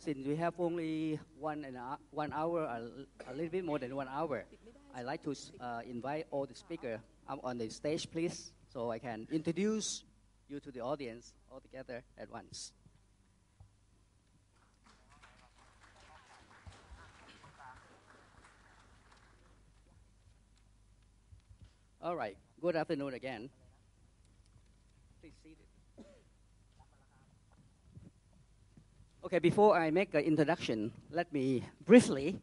since we have only 1 hour, a little bit more than 1 hour, I'd like to invite all the speakers up on the stage, please, so I can introduce you to the audience all together at once. All right, good afternoon again. Please seat it. Okay, before I make an introduction, let me briefly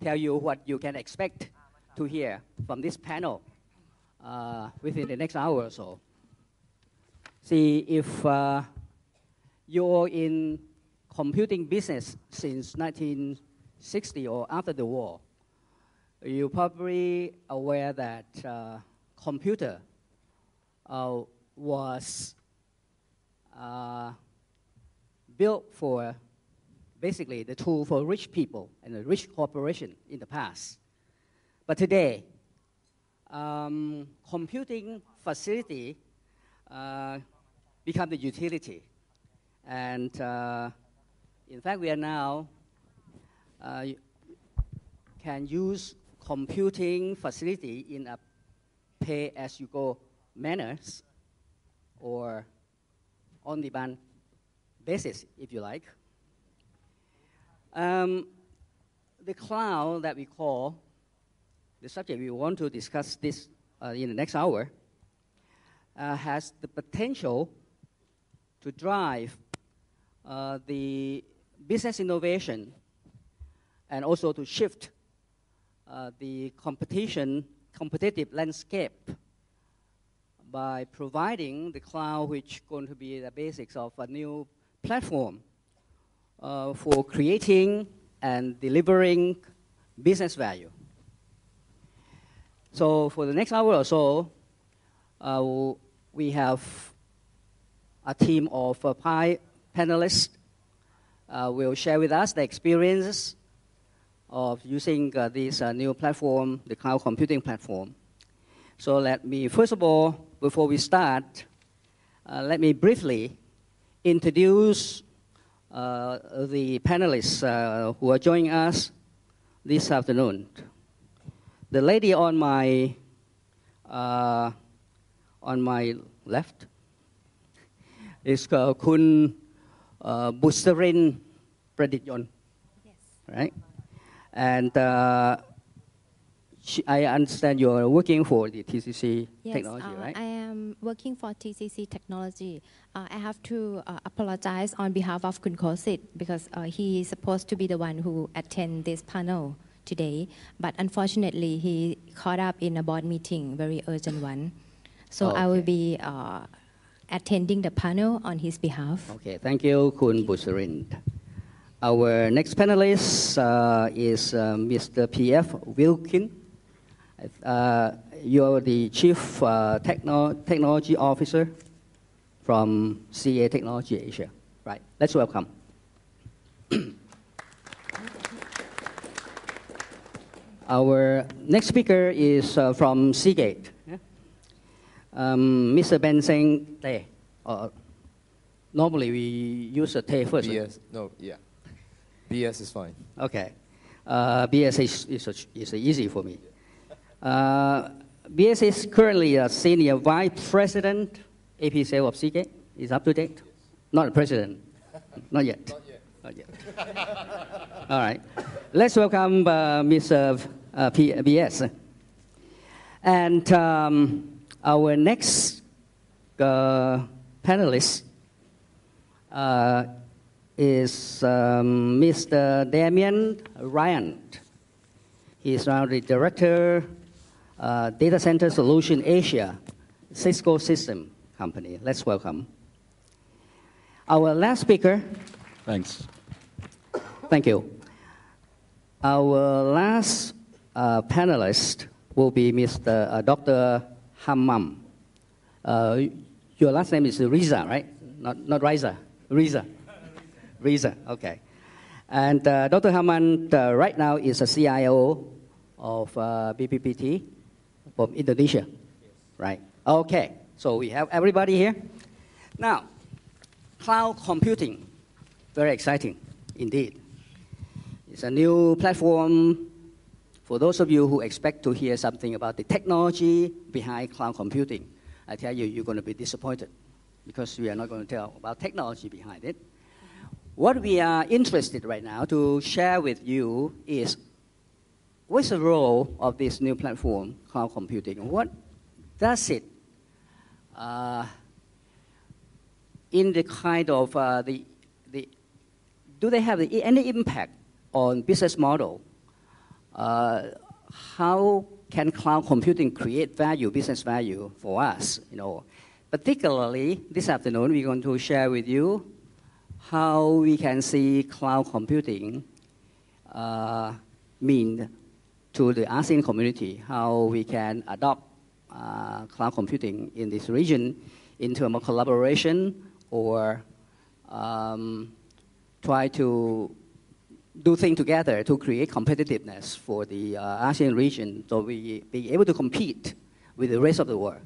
tell you what you can expect to hear from this panel within the next hour or so. See, if you're in computing business since 1960 or after the war, you're probably aware that computer was built for basically the tool for rich people and a rich corporation in the past. But today, computing facility become the utility. And in fact, we are now can use computing facility in a pay-as-you-go manners or on-demand basis, if you like. The cloud that we call, the subject we want to discuss this in the next hour, has the potential to drive the business innovation and also to shift the competitive landscape by providing the cloud, which is going to be the basics of a new platform for creating and delivering business value. So for the next hour or so, we have a team of panelists will share with us the experiences of using this new platform, the cloud computing platform. So let me, first of all, before we start, let me briefly introduce the panelists who are joining us this afternoon. The lady on my left is Kun Busarin Pradityon. Yes. Right? And I understand you are working for the T.C.C. technology, right? I am working for T.C.C. technology. I have to apologize on behalf of Kun Kosit because he is supposed to be the one who attend this panel today, but unfortunately he caught up in a board meeting, very urgent one. So I will be attending the panel on his behalf. Okay, thank you, Kun Busarin. Our next panelist is Mr. P.F. Vilquin. You're the Chief Technology Officer from CA Technology Asia. Right, let's welcome. Our next speaker is from Seagate. Mr. BanSeng. Normally we use a Tay first. BS, no, yeah. BS is fine. Okay. BS is easy for me. BS is currently a Senior Vice President, AP Sales of Seagate. Is up to date? Not a president. Not yet. Not yet. Not yet. All right. Let's welcome Mr. BS. And our next panelist is Mr. Damian Ryan. He is now the Director, Data Center Solution Asia, Cisco System Company. Let's welcome. Our last speaker. Thanks. Thank you. Our last panelist will be Mr. Dr. Hammam. Your last name is Riza, right? Not Riza. Riza. Riza, okay. And Dr. Hammam right now is a CIO of BPPT from Indonesia, right? Okay, so we have everybody here. Now, cloud computing, very exciting indeed. It's a new platform. For those of you who expect to hear something about the technology behind cloud computing, I tell you, you're going to be disappointed because we are not going to tell about technology behind it. What we are interested right now to share with you is what's the role of this new platform, cloud computing? What does it in the kind of do they have any impact on business model? How can cloud computing create value, business value for us? Particularly this afternoon, we're going to share with you how we can see cloud computing mean to the ASEAN community, how we can adopt cloud computing in this region in terms of collaboration or try to do things together to create competitiveness for the ASEAN region so we be able to compete with the rest of the world.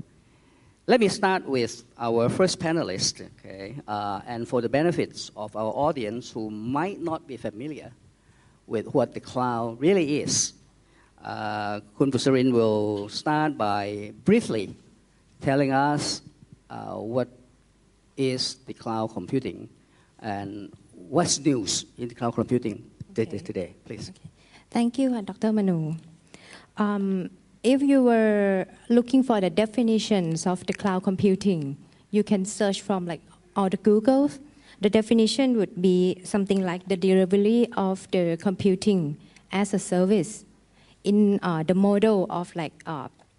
Let me start with our first panelist, okay? And for the benefits of our audience who might not be familiar with what the cloud really is, Khun Pusarin will start by briefly telling us what is the cloud computing and what's news in the cloud computing today, please. Okay. Thank you, Dr. Manoo. If you were looking for the definitions of the cloud computing, you can search from like all the Googles. The definition would be something like the delivery of the computing as a service in the model of like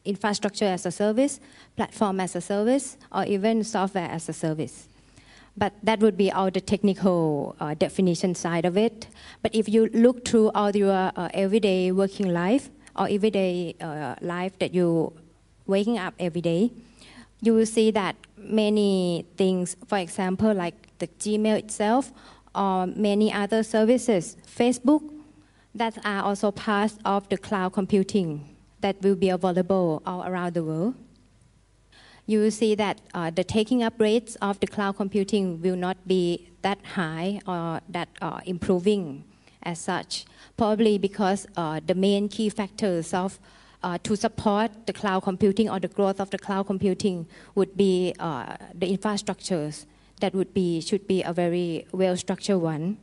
infrastructure as a service, platform as a service, or even software as a service. But that would be all the technical definition side of it. But if you look through all your everyday working life or everyday life that you waking up every day, you will see that many things, for example, like the Gmail itself or many other services, Facebook, that are also part of the cloud computing that will be available all around the world. You will see that the taking up rates of the cloud computing will not be that high or that improving as such, probably because the main key factors of to support the cloud computing or the growth of the cloud computing would be the infrastructures that should be a very well-structured one.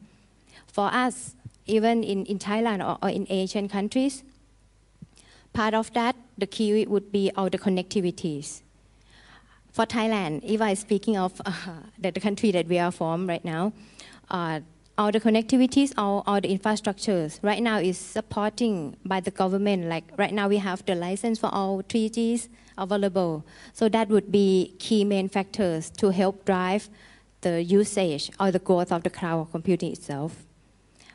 For us, even in Thailand or in Asian countries, part of that, the key would be all the connectivities. For Thailand, if I'm speaking of the country that we are from right now, all the connectivities, all the infrastructures right now is supporting by the government. Like right now we have the license for all 3Gs available. So that would be key main factors to help drive the usage or the growth of the cloud computing itself.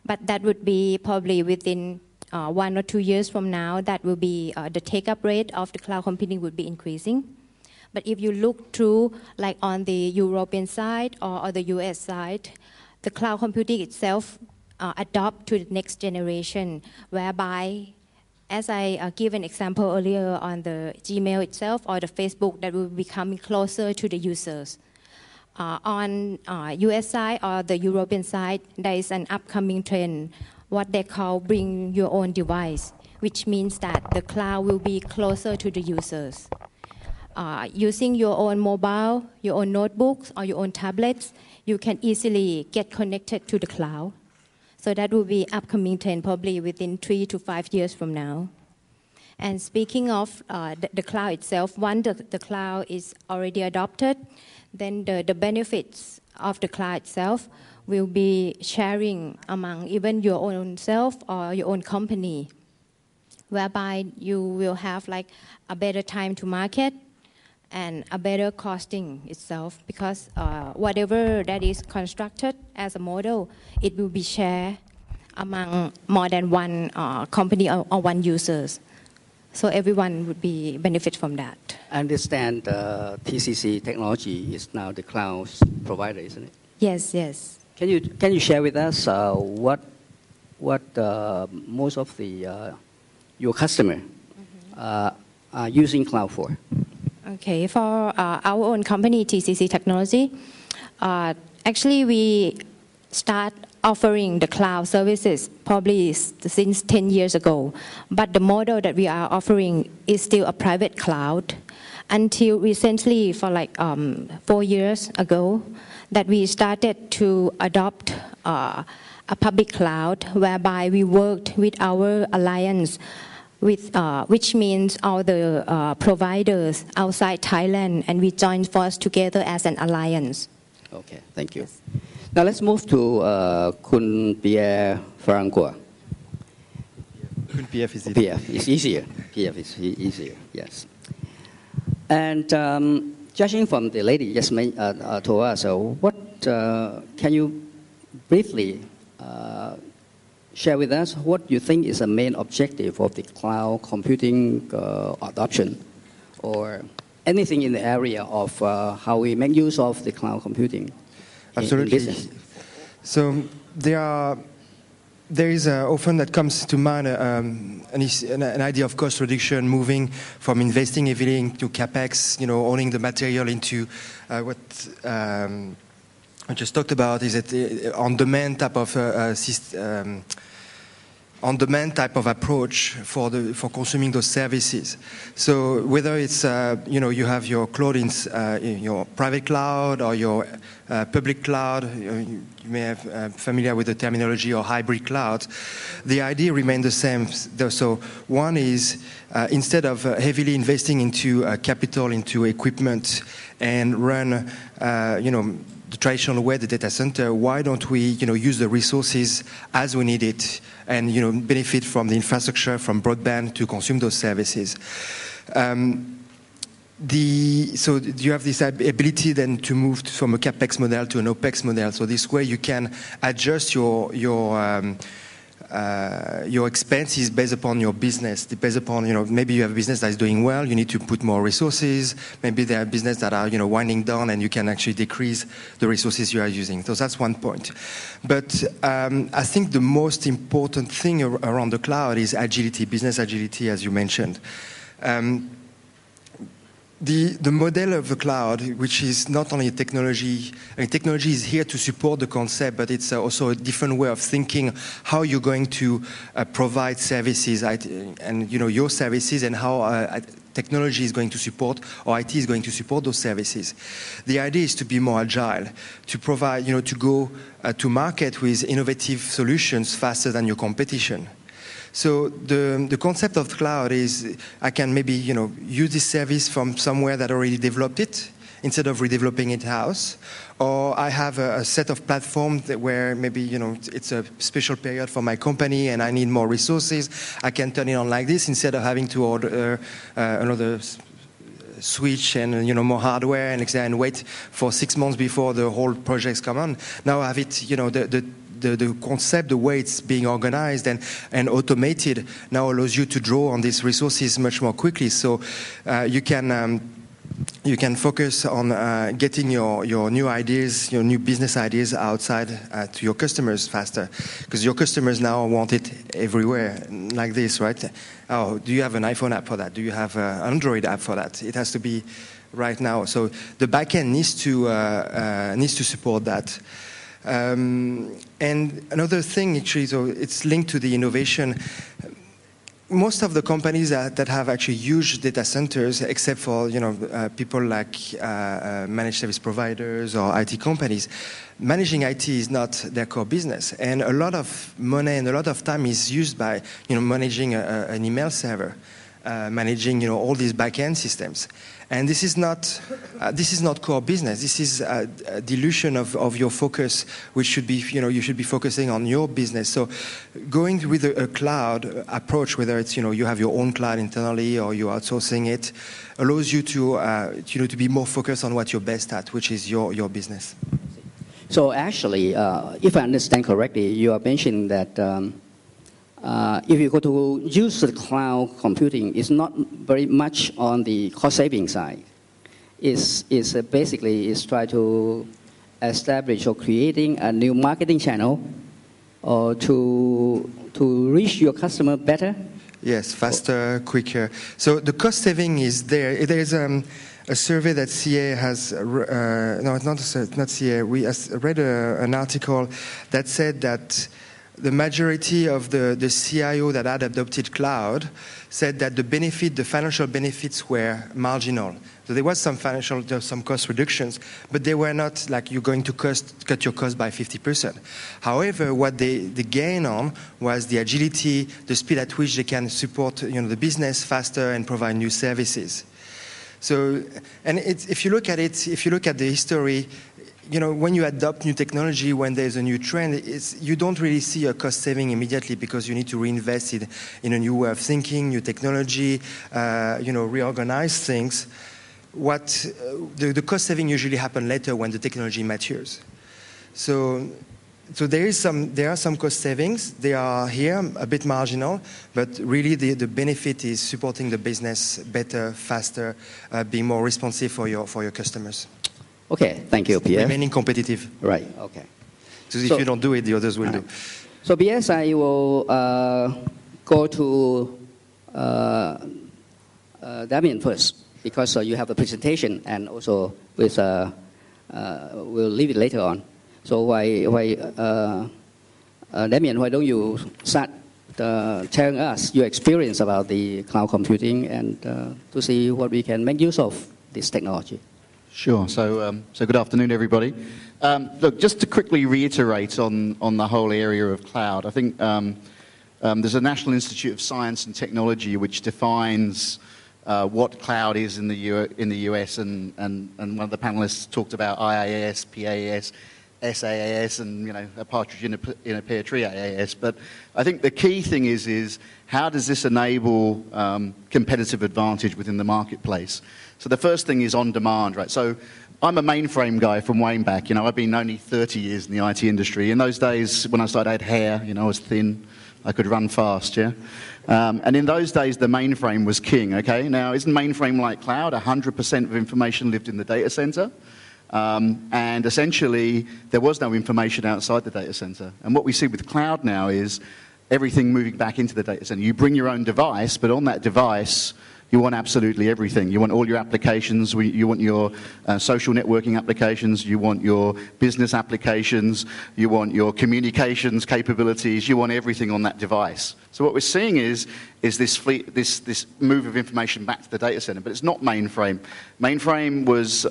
But that would be probably within 1 or 2 years from now, that will be the take-up rate of the cloud computing would be increasing. But if you look through, like on the European side or the US side, the cloud computing itself adopt to the next generation, whereby, as I give an example earlier on the Gmail itself or the Facebook, that will be coming closer to the users. On US side or the European side, there is an upcoming trend, what they call bring your own device, which means that the cloud will be closer to the users. Using your own mobile, your own notebooks, or your own tablets, you can easily get connected to the cloud. So that will be upcoming trend probably within 3 to 5 years from now. And speaking of the cloud itself, once the cloud is already adopted, then the benefits of the cloud itself will be sharing among even your own self or your own company, whereby you will have like a better time to market and a better costing itself, because whatever that is constructed as a model, it will be shared among more than one company or one users. So everyone would be benefit from that. I understand T.C.C. technology is now the cloud provider, isn't it? Yes, yes. Can you share with us what most of the your customer are using cloud for? Okay, for our own company, T.C.C. Technology, actually we start offering the cloud services probably since 10 years ago. But the model that we are offering is still a private cloud until recently, for like 4 years ago, that we started to adopt a public cloud whereby we worked with our alliance, which means all the providers outside Thailand, and we joined forces together as an alliance. Okay, thank you. Now let's move to Kun Pierre-Francois. Kun PF is Pierre is easier. Pierre is easier, yes. And judging from the lady just told us, what can you briefly share with us what you think is the main objective of the cloud computing adoption, or anything in the area of how we make use of the cloud computing? Absolutely. So there is often that comes to mind an idea of cost reduction, moving from investing heavily into capex, owning the material, into what I just talked about, is it on-demand type of on-demand type of approach for consuming those services. So whether it's you have your cloud in your private cloud or your public cloud, you may have familiar with the terminology, or hybrid cloud, the idea remains the same. So one is instead of heavily investing into capital, into equipment, and run the traditional way, the data center, why don't we use the resources as we need it, and benefit from the infrastructure, from broadband, to consume those services. So you have this ability then to move from a capex model to an opex model. So this way you can adjust your expenses based upon your business, based upon, maybe you have a business that is doing well, you need to put more resources. Maybe there are businesses that are, winding down, and you can actually decrease the resources you are using. So that's one point. But I think the most important thing around the cloud is agility, business agility, as you mentioned. The model of the cloud, which is not only a technology, technology is here to support the concept, but it's also a different way of thinking how you're going to provide services, and your services, and how technology is going to support, or IT is going to support those services. The idea is to be more agile, to provide, to go to market with innovative solutions faster than your competition. So the concept of cloud is I can maybe use this service from somewhere that already developed it instead of redeveloping it in-house, or I have a set of platforms where maybe it's a special period for my company and I need more resources. I can turn it on like this instead of having to order another switch and more hardware and wait for 6 months before the whole projects come on. Now I have it the concept, the way it's being organized and automated, now allows you to draw on these resources much more quickly. So you can focus on getting your new ideas, your new business ideas outside to your customers faster, because your customers now want it everywhere, like this, right? Oh, do you have an iPhone app for that? Do you have an Android app for that? It has to be right now. So the backend needs to support that. And another thing, actually, so it's linked to the innovation. Most of the companies that have actually huge data centers, except for people like managed service providers or IT companies, managing IT is not their core business, and a lot of money and a lot of time is used by managing an email server, managing all these back-end systems. And this is not core business. This is a dilution of your focus, which should be you should be focusing on your business. So, going with a cloud approach, whether it's you have your own cloud internally or you're outsourcing it, allows you to to be more focused on what you're best at, which is your business. So actually, if I understand correctly, you are mentioning that. If you go to use the cloud computing, it's not very much on the cost-saving side. It's basically try to establish or creating a new marketing channel, or to reach your customer better. Yes, faster, quicker. So the cost saving is there. There's a survey that CA has, no, it's not CA, we read an article that said that the majority of the CIO that had adopted cloud said that the financial benefits were marginal. So there was some cost reductions, but they were not like you're going to cut your cost by 50%. However, what they gained on was the agility, the speed at which they can support the business faster and provide new services. So, and if you look at it, if you look at the history, when you adopt new technology, when there's a new trend, you don't really see a cost saving immediately because you need to reinvest in a new way of thinking, new technology, reorganize things. The cost saving usually happen later when the technology matures. So there are some cost savings. They are here, a bit marginal, but really the benefit is supporting the business better, faster, being more responsive for your customers. Okay, thank you, Pierre. Remaining competitive. Right, okay. So if you don't do it, the others will do. So Pierre, I will go to Damian first, because you have a presentation and also with, we'll leave it later on. So Damian, why don't you start telling us your experience about the cloud computing and to see what we can make use of this technology. Sure. So good afternoon, everybody. Look, just to quickly reiterate on the whole area of cloud, I think there's a National Institute of Science and Technology which defines what cloud is in the US, and one of the panelists talked about IaaS, PaaS, SaaS, and a partridge in a pear tree AAS. But I think the key thing is how does this enable competitive advantage within the marketplace? So the first thing is on demand, right? So I'm a mainframe guy from way back. I've been only 30 years in the IT industry. In those days, when I started, I had hair. I was thin. I could run fast, yeah? And in those days, the mainframe was king, okay? Now, isn't mainframe like cloud? 100% of information lived in the data center. And essentially, there was no information outside the data center. And what we see with cloud now is everything moving back into the data center. You bring your own device, but on that device, you want absolutely everything. You want all your applications. You want your social networking applications. You want your business applications. You want your communications capabilities. You want everything on that device. So what we're seeing is this move of information back to the data center, but it's not mainframe. Mainframe was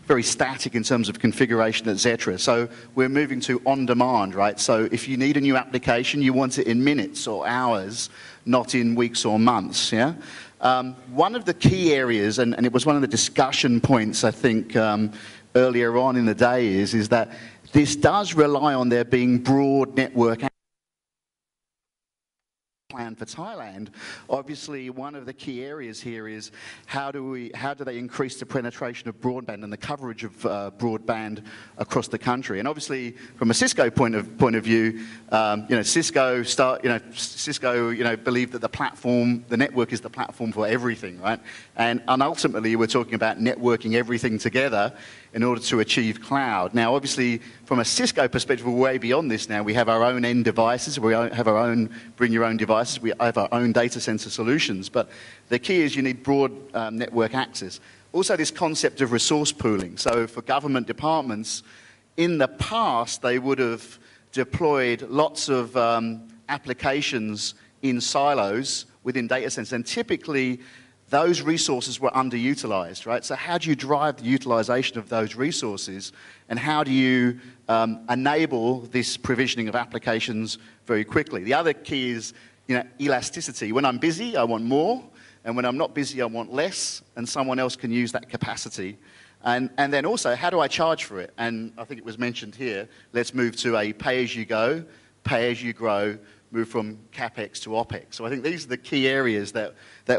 very static in terms of configuration, etc. So we're moving to on-demand, right? So if you need a new application, you want it in minutes or hours, not in weeks or months, yeah? One of the key areas, and it was one of the discussion points, I think, earlier on in the day is that this does rely on there being broad network plan for Thailand. Obviously, one of the key areas here is how do they increase the penetration of broadband and the coverage of broadband across the country? And obviously, from a Cisco point of view, Cisco believe that the network is the platform for everything, right? And ultimately, we're talking about networking everything together in order to achieve cloud. Now, obviously, from a Cisco perspective, we're way beyond this now. We have our own end devices. We have our own bring your own devices. We have our own data center solutions. But the key is you need broad network access. Also, this concept of resource pooling. So for government departments, in the past, they would have deployed lots of applications in silos within data centers. And typically, those resources were underutilized, right? So how do you drive the utilization of those resources, and how do you enable this provisioning of applications very quickly? The other key is elasticity. When I'm busy, I want more, and when I'm not busy, I want less, and someone else can use that capacity. And then also, how do I charge for it? And I think it was mentioned here, let's move to a pay-as-you-go, pay-as-you-grow, move from CapEx to OpEx. So I think these are the key areas that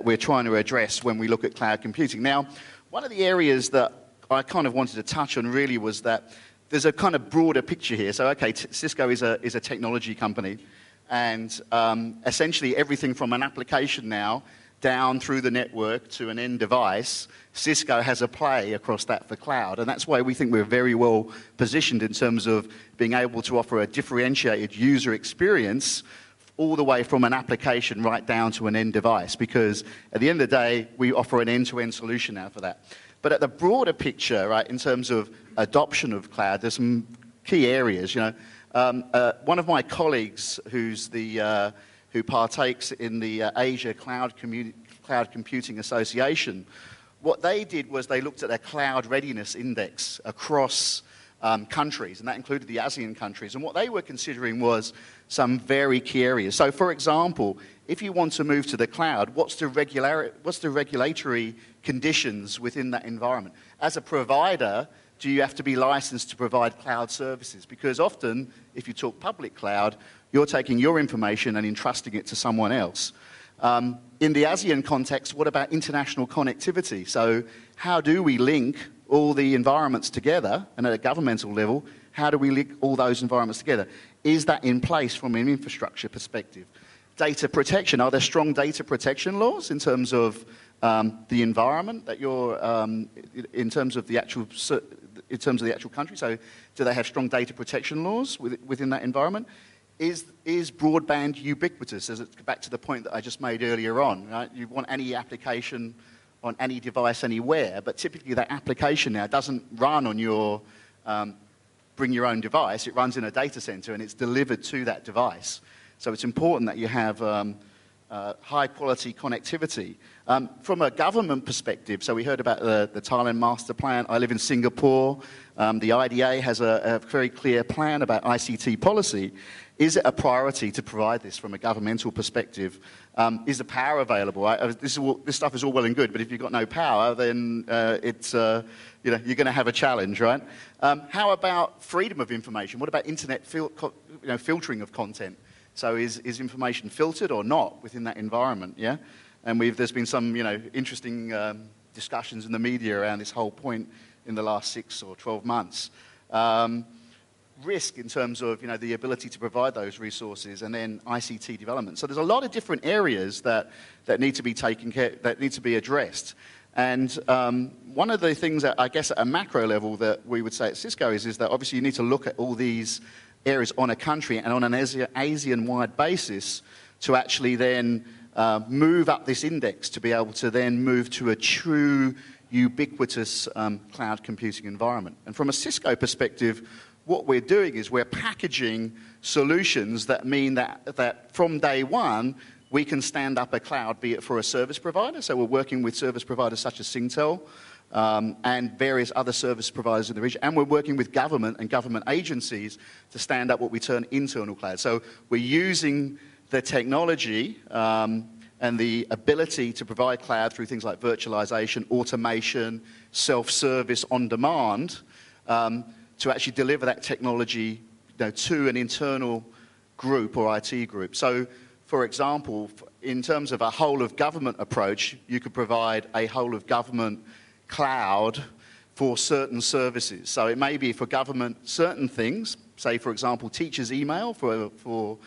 we're trying to address when we look at cloud computing. Now, one of the areas that I kind of wanted to touch on really was that there's a kind of broader picture here. So, okay, Cisco is a technology company, and essentially everything from an application now down through the network to an end device, Cisco has a play across that for cloud. And that's why we think we're very well positioned in terms of being able to offer a differentiated user experience all the way from an application right down to an end device. Because at the end of the day, we offer an end-to-end solution now for that. But at the broader picture, right, in terms of adoption of cloud, there's some key areas. You know, one of my colleagues who partakes in the Asia Cloud Computing Association, what they did was they looked at their cloud readiness index across countries, and that included the ASEAN countries. And what they were considering was some very key areas. So, for example, if you want to move to the cloud, what's the regulatory conditions within that environment? As a provider, do you have to be licensed to provide cloud services? Because often, if you talk public cloud, you're taking your information and entrusting it to someone else. In the ASEAN context, what about international connectivity? So how do we link all the environments together? And at a governmental level, how do we link all those environments together? Is that in place from an infrastructure perspective? Data protection, are there strong data protection laws in terms of the environment that you're, in terms of the actual country? So do they have strong data protection laws within that environment? Is broadband ubiquitous? As it's back to the point that I just made earlier on, right? You want any application on any device anywhere, but typically that application now doesn't run on your bring your own device. It runs in a data center and it's delivered to that device. So it's important that you have high quality connectivity. From a government perspective, so we heard about the Thailand master plan. I live in Singapore. The IDA has a very clear plan about ICT policy. Is it a priority to provide this from a governmental perspective? Is the power available? This stuff is all well and good, but if you've got no power, then you're going to have a challenge, right? How about freedom of information? What about internet filtering of content? So is information filtered or not within that environment? Yeah, and there's been some interesting discussions in the media around this whole point in the last 6 or 12 months. Risk in terms of the ability to provide those resources, and then ICT development. So there's a lot of different areas that need to be taken care, that need to be addressed. And one of the things that I guess at a macro level that we would say at Cisco is that obviously you need to look at all these areas on a country and on an ASEAN-wide basis to actually then move up this index to be able to then move to a true ubiquitous cloud computing environment. And from a Cisco perspective, what we're doing is we're packaging solutions that mean that from day one, we can stand up a cloud, be it for a service provider. So we're working with service providers such as Singtel and various other service providers in the region. And we're working with government and government agencies to stand up what we term internal cloud. So we're using the technology and the ability to provide cloud through things like virtualization, automation, self-service on demand, to actually deliver that technology to an internal group or IT group. So, for example, in terms of a whole-of-government approach, you could provide a whole-of-government cloud for certain services. So it may be for government certain things, say, for example, teachers' email for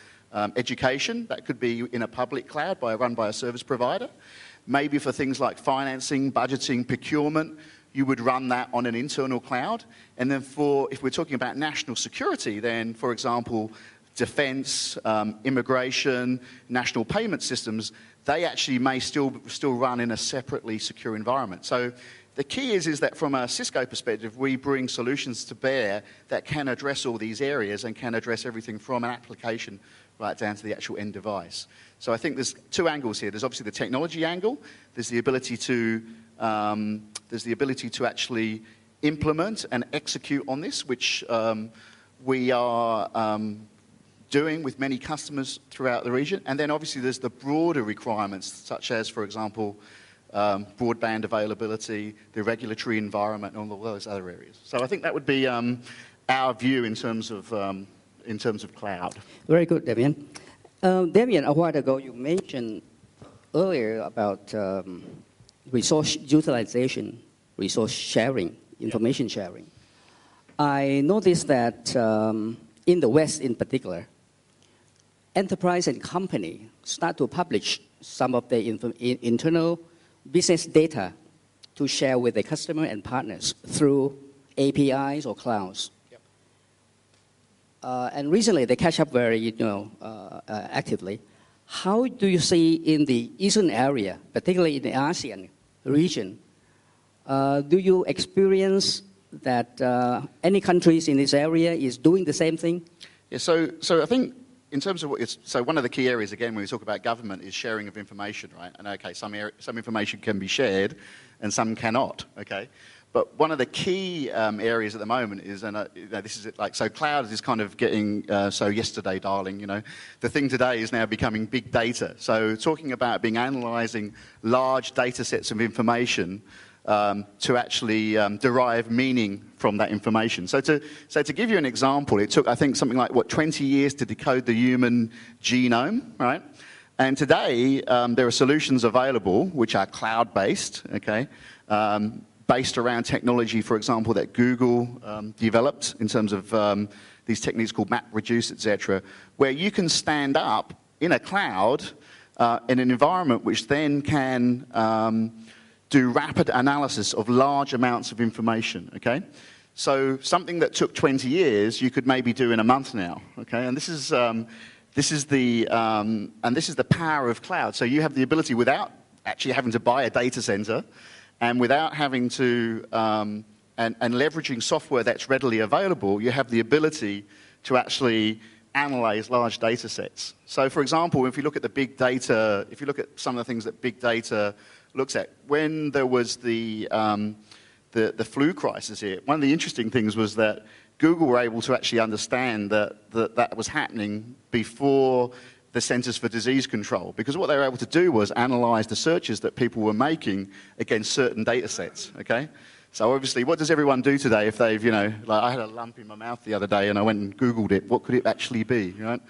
education. That could be in a public cloud run by a service provider. Maybe for things like financing, budgeting, procurement, you would run that on an internal cloud. And then if we're talking about national security, then, for example, defense, immigration, national payment systems, they actually may still run in a separately secure environment. So the key is that from a Cisco perspective, we bring solutions to bear that can address all these areas and can address everything from an application right down to the actual end device. So I think there's two angles here. There's obviously the technology angle. There's the ability to actually implement and execute on this, which we are doing with many customers throughout the region. And then obviously there's the broader requirements, such as, for example, broadband availability, the regulatory environment, and all those other areas. So I think that would be our view in terms of cloud. Very good, Damian. Damian, a while ago you mentioned earlier about resource utilization, resource sharing, information sharing. I noticed that in the West in particular, enterprise and company start to publish some of their internal business data to share with the customer and partners through APIs or clouds. Yep. And recently they catch up very actively. How do you see in the Eastern area, particularly in the ASEAN region, Do you experience that any countries in this area is doing the same thing? Yeah, so I think in terms of what so one of the key areas, again, when we talk about government, is sharing of information, right? And okay, some information can be shared and some cannot, okay? But one of the key areas at the moment is, and this is like, so cloud is kind of getting, so yesterday, darling, you know, the thing today is now becoming big data. So talking about analysing large data sets of information to actually derive meaning from that information. So to give you an example, it took, I think, something like, 20 years to decode the human genome, right? And today, there are solutions available which are cloud-based, okay? Based around technology, for example, that Google developed in terms of these techniques called MapReduce, etc., where you can stand up in a cloud in an environment which then can do rapid analysis of large amounts of information, okay? So something that took 20 years, you could maybe do in a month now, okay? And this is the power of cloud. So you have the ability, without actually having to buy a data center, and without having to, and leveraging software that's readily available, you have the ability to actually analyze large data sets. So for example, if you look at the big data, if you look at some of the things that big data looks at, when there was the flu crisis here, one of the interesting things was that Google were able to actually understand that was happening before the Centers for Disease Control, because what they were able to do was analyze the searches that people were making against certain data sets, okay? So obviously, what does everyone do today if they've, you know, like I had a lump in my mouth the other day and I went and Googled it, what could it actually be, right?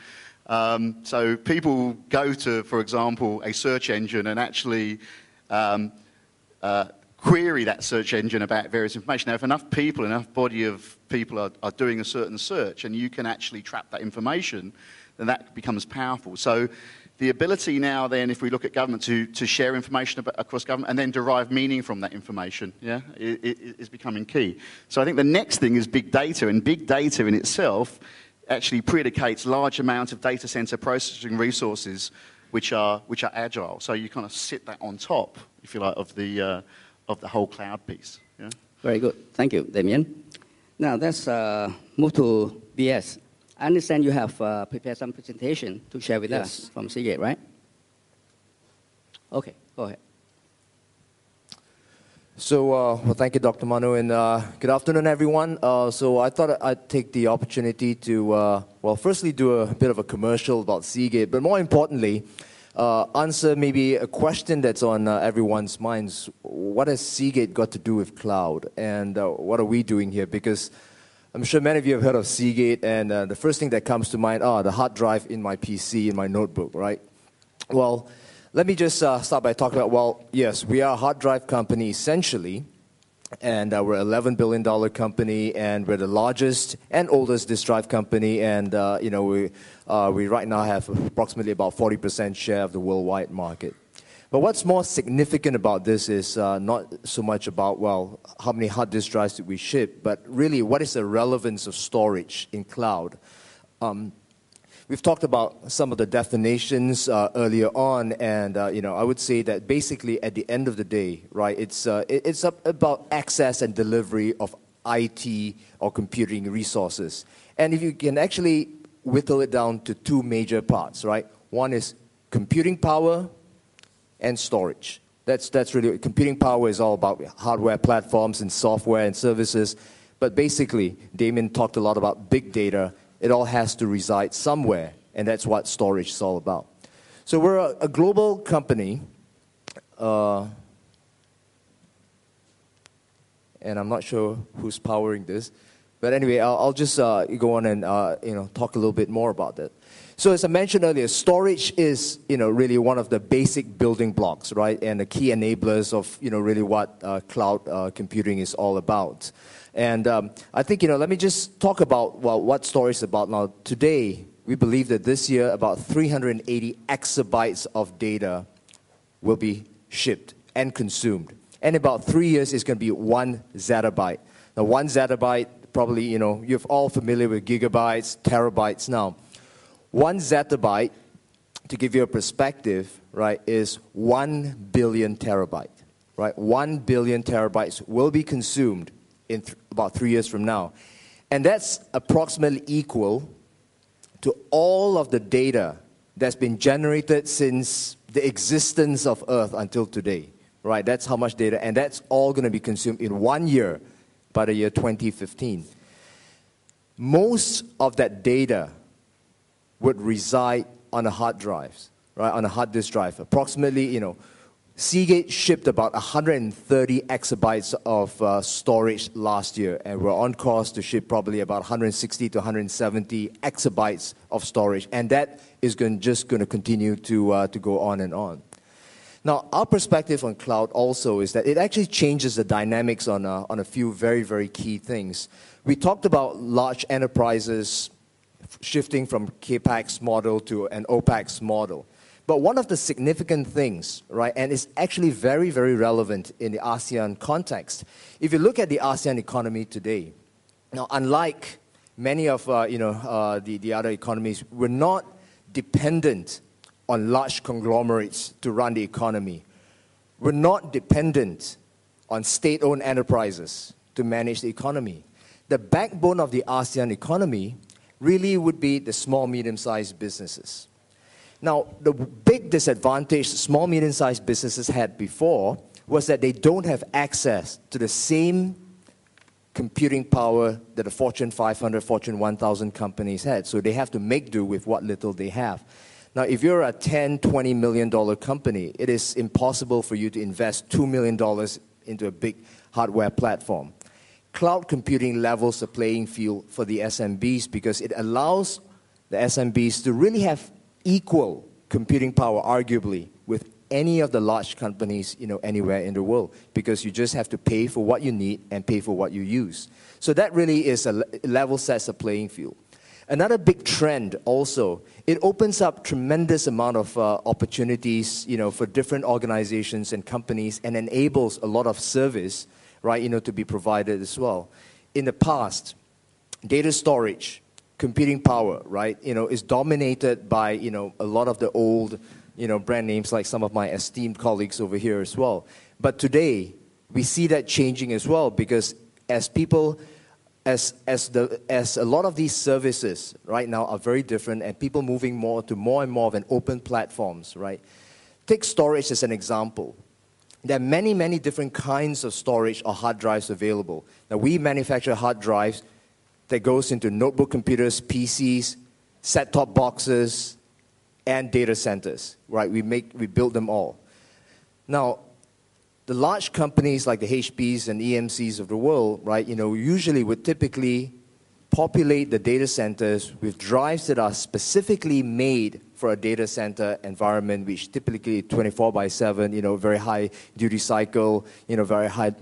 So people go to, for example, a search engine and actually query that search engine about various information. Now, if enough body of people are doing a certain search and you can actually trap that information, then that becomes powerful. So the ability now then, if we look at government, to share information across government and then derive meaning from that information, yeah, is becoming key. So I think the next thing is big data, and big data in itself actually predicates large amounts of data center processing resources which are agile. So you kind of sit that on top, if you like, of the whole cloud piece. Yeah? Very good. Thank you, Damian. Now let's move to BS. I understand you have prepared some presentation to share with us from Seagate, right? Okay, go ahead. So, well, thank you, Dr. Manoo, and good afternoon, everyone. So I thought I'd take the opportunity to, well, firstly do a bit of a commercial about Seagate, but more importantly, answer maybe a question that's on everyone's minds. What has Seagate got to do with cloud, and what are we doing here? Because I'm sure many of you have heard of Seagate, and the first thing that comes to mind, the hard drive in my PC, in my notebook, right? Well, let me just start by talking about, well, yes, we are a hard drive company essentially, and we're an $11 billion company, and we're the largest and oldest disk drive company, and you know, we right now have approximately about 40% share of the worldwide market. But what's more significant about this is not so much about, well, how many hard disk drives did we ship, but really what is the relevance of storage in cloud. We've talked about some of the definitions earlier on, and you know, I would say that basically at the end of the day, right, it's about access and delivery of IT or computing resources. And if you can actually whittle it down to two major parts, right? One is computing power and storage. That's really, computing power is all about hardware platforms and software and services. But basically, Damian talked a lot about big data. It all has to reside somewhere, and that's what storage is all about. So we're a global company, and I'm not sure who's powering this. But anyway, I'll just go on and you know, talk a little bit more about that. So as I mentioned earlier, storage is, you know, really one of the basic building blocks, right, and the key enablers of, you know, really what cloud computing is all about. And I think, you know, let me just talk about, well, what storage is about. Now, today, we believe that this year about 380 exabytes of data will be shipped and consumed. And in about 3 years, it's going to be 1 zettabyte. Now, 1 zettabyte, probably, you know, you're all familiar with gigabytes, terabytes now. 1 zettabyte, to give you a perspective, right, is 1 billion terabyte. right? 1 billion terabytes will be consumed in about 3 years from now. And that's approximately equal to all of the data that's been generated since the existence of Earth until today, right? That's how much data, and that's all going to be consumed in 1 year by the year 2015. Most of that data would reside on the hard drives, right? On a hard disk drive. Approximately, Seagate shipped about 130 exabytes of storage last year, and we're on course to ship probably about 160 to 170 exabytes of storage, and that is just going to continue to go on and on. Now, our perspective on cloud also is that it actually changes the dynamics on a few very, very key things. We talked about large enterprises shifting from CAPEX model to an OPEX model. But one of the significant things, right, and it's actually very, very relevant in the ASEAN context. If you look at the ASEAN economy today, now unlike many of the other economies, we're not dependent on large conglomerates to run the economy. We're not dependent on state-owned enterprises to manage the economy. The backbone of the ASEAN economy really would be the small, medium-sized businesses. Now, the big disadvantage small, medium-sized businesses had before was that they don't have access to the same computing power that the Fortune 500, Fortune 1000 companies had. So they have to make do with what little they have. Now, if you're a $10, $20 million company, it is impossible for you to invest $2 million into a big hardware platform. Cloud computing levels the playing field for the SMBs because it allows the SMBs to really have equal computing power, arguably, with any of the large companies, anywhere in the world, because you just have to pay for what you need and pay for what you use. So that really is a level sets the playing field. Another big trend also, it opens up tremendous amount of opportunities, for different organizations and companies and enables a lot of service, right, to be provided as well. In the past, data storage, computing power, right, is dominated by, a lot of the old, brand names like some of my esteemed colleagues over here as well. But today, we see that changing as well because as a lot of these services right now are very different and people moving more and more of an open platforms, right? Take storage as an example. There are many, many different kinds of storage or hard drives available. Now, we manufacture hard drives that goes into notebook computers, PCs, set-top boxes, and data centers, right? We build them all. Now, the large companies like the HPs and EMCs of the world, right, usually would typically populate the data centers with drives that are specifically made for a data center environment, which typically 24/7, very high duty cycle, very high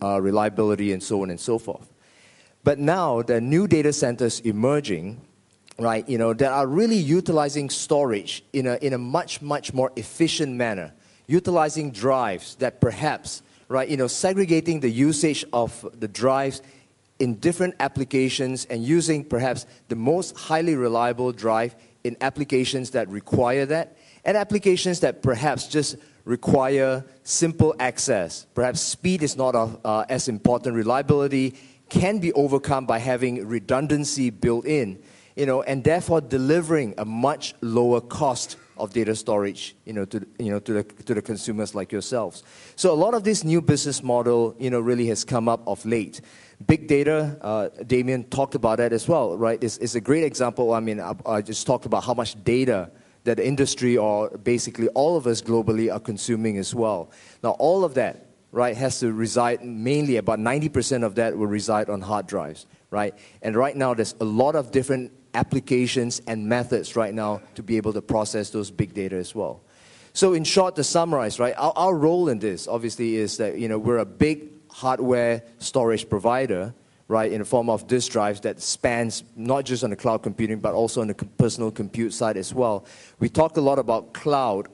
reliability, and so on and so forth. But now there are new data centers emerging, right, that are really utilizing storage in a much, much more efficient manner, utilizing drives that perhaps, right, segregating the usage of the drives in different applications and using perhaps the most highly reliable drive in applications that require that and applications that perhaps just require simple access. Perhaps speed is not as important. Reliability can be overcome by having redundancy built in, and therefore delivering a much lower cost of data storage, to the consumers like yourselves. So a lot of this new business model, really has come up of late. Big data, Damian talked about that as well, right? It's a great example. I mean, I just talked about how much data that the industry or basically all of us globally are consuming as well. Now, all of that, right, has to reside mainly, about 90% of that will reside on hard drives, right? And right now, there's a lot of different applications and methods right now to be able to process those big data as well. So in short, to summarize, right, our role in this, obviously, is that, we're a big hardware storage provider, right, in the form of disk drives that spans not just on the cloud computing, but also on the personal compute side as well. We talked a lot about cloud,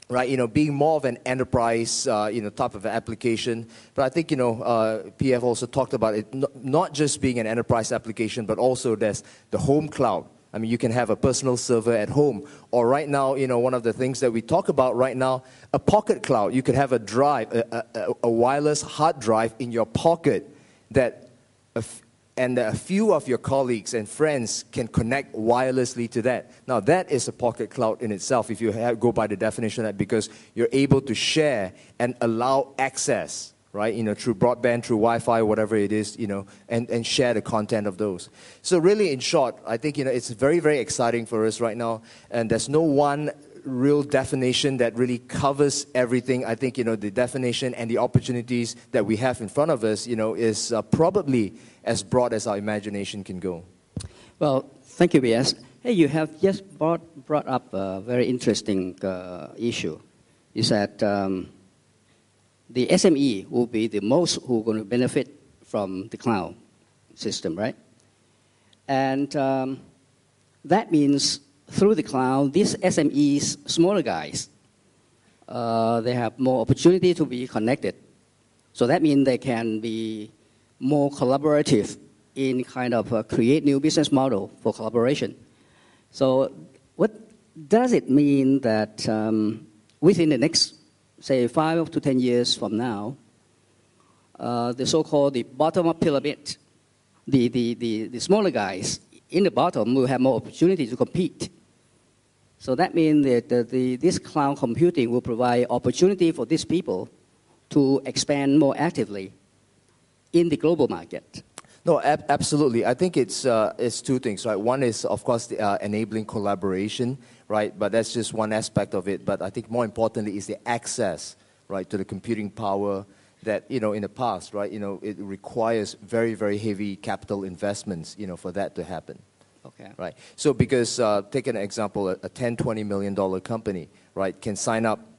right, being more of an enterprise, type of application. But I think, PF also talked about it, not just being an enterprise application, but also there's the home cloud, I mean, you can have a personal server at home. Or right now, one of the things that we talk about right now, a pocket cloud. You could have a drive, a wireless hard drive in your pocket that a few of your colleagues and friends can connect wirelessly to that. Now, that is a pocket cloud in itself, if you go by the definition of that, because you're able to share and allow access, right, through broadband, through Wi-Fi, whatever it is, and share the content of those. So really, in short, I think, it's very, very exciting for us right now, and there's no one real definition that really covers everything. I think, the definition and the opportunities that we have in front of us, is probably as broad as our imagination can go. Well, thank you, B.S. Hey, you have just brought up a very interesting issue. Is that the SME will be the most who are going to benefit from the cloud system, right? And that means through the cloud, these SMEs, smaller guys, they have more opportunity to be connected. So that means they can be more collaborative in kind of create new business model for collaboration. So what does it mean that within the next, say, 5 to 10 years from now, the so-called the bottom-up pyramid, the smaller guys in the bottom will have more opportunity to compete. So that means that this cloud computing will provide opportunity for these people to expand more actively in the global market. No, absolutely. I think it's two things, right? One is, of course, enabling collaboration, right? But that's just one aspect of it. But I think more importantly is the access, right, to the computing power that, in the past, right, it requires very, very heavy capital investments, for that to happen. Okay. Right. So because, take an example, a $10, $20 million company, right, can sign up,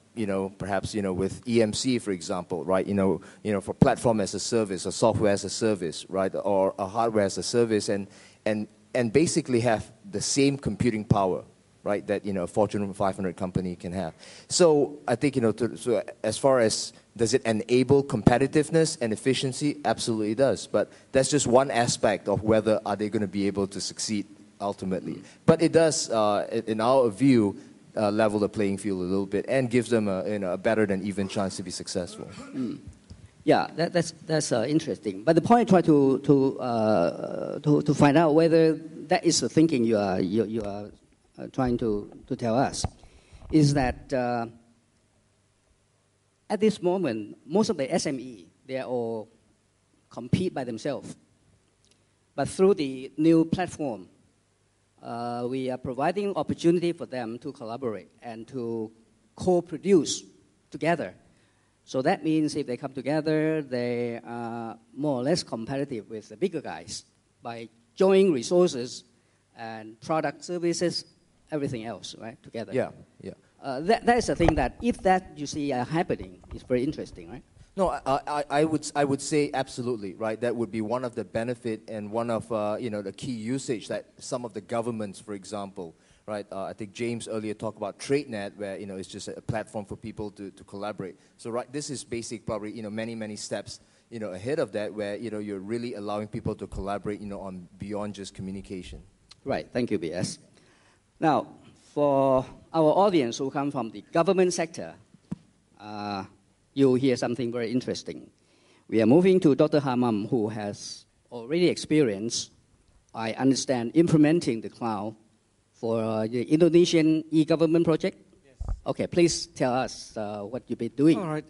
perhaps, with EMC, for example, right, for platform as a service or software as a service, right, or a hardware as a service, and basically have the same computing power, right, that, a Fortune 500 company can have. So I think, so as far as does it enable competitiveness and efficiency? Absolutely it does. But that's just one aspect of whether are they going to be able to succeed ultimately. But it does, in our view, level the playing field a little bit and gives them a better than even chance to be successful. Yeah, that's interesting. But the point I try to find out whether that is the thinking you are trying to tell us is that at this moment, most of the SME, they all compete by themselves. But through the new platform, we are providing opportunity for them to collaborate and to co-produce together. So that means if they come together, they are more or less competitive with the bigger guys by joining resources and product services, everything else, right, together. Yeah, yeah. That is the thing that if that you see happening, it's very interesting, right? No, I would say absolutely, right? That would be one of the benefit and one of the key usage that some of the governments, for example, right? I think James earlier talked about TradeNet, where it's just a platform for people to collaborate. So right, this is basic, probably many steps ahead of that, where you're really allowing people to collaborate on beyond just communication. Right. Thank you, BS. Now, for our audience who come from the government sector, you'll hear something very interesting. We are moving to Dr. Hammam, who has already experienced, I understand, implementing the cloud for the Indonesian e-government project. Yes. Okay, please tell us what you've been doing. All right.